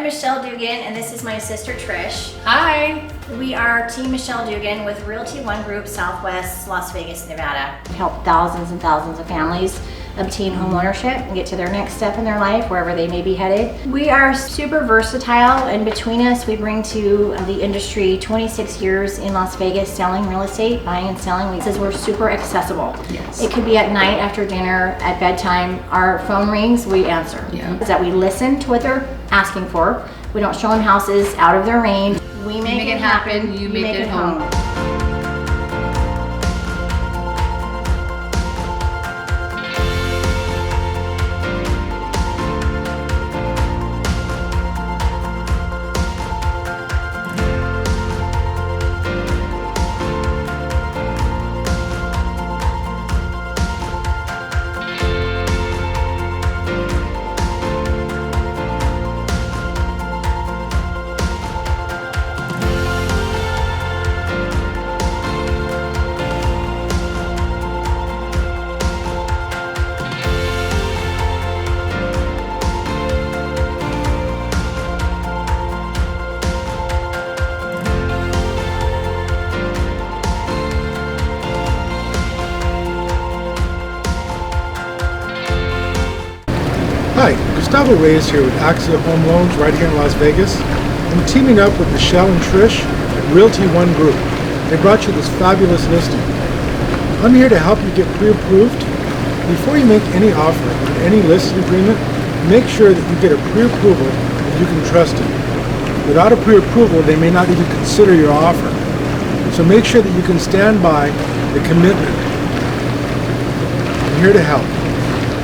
I'm Michele Dugan, and this is my sister Trish. Hi. We are Team Michele Dugan with Realty One Group, Southwest Las Vegas, Nevada. We help thousands and thousands of families obtain home ownership and get to their next step in their life, wherever they may be headed. We are super versatile, and between us, we bring to the industry 26 years in Las Vegas selling real estate, buying and selling. Because we're super accessible. Yes. It could be at night, after dinner, at bedtime. Our phone rings, we answer. Yeah. Is that we listen to what they're asking for. We don't show them houses out of their range. We make it happen. You make it home. Hi, Gustavo Reyes here with Axia Home Loans right here in Las Vegas. I'm teaming up with Michele and Trish at Realty One Group. They brought you this fabulous listing. I'm here to help you get pre-approved. Before you make any offer on any listing agreement, make sure that you get a pre-approval that you can trust in. Without a pre-approval, they may not even consider your offer. So make sure that you can stand by the commitment. I'm here to help.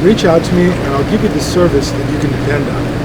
Reach out to me and I'll give you the service that you can depend on.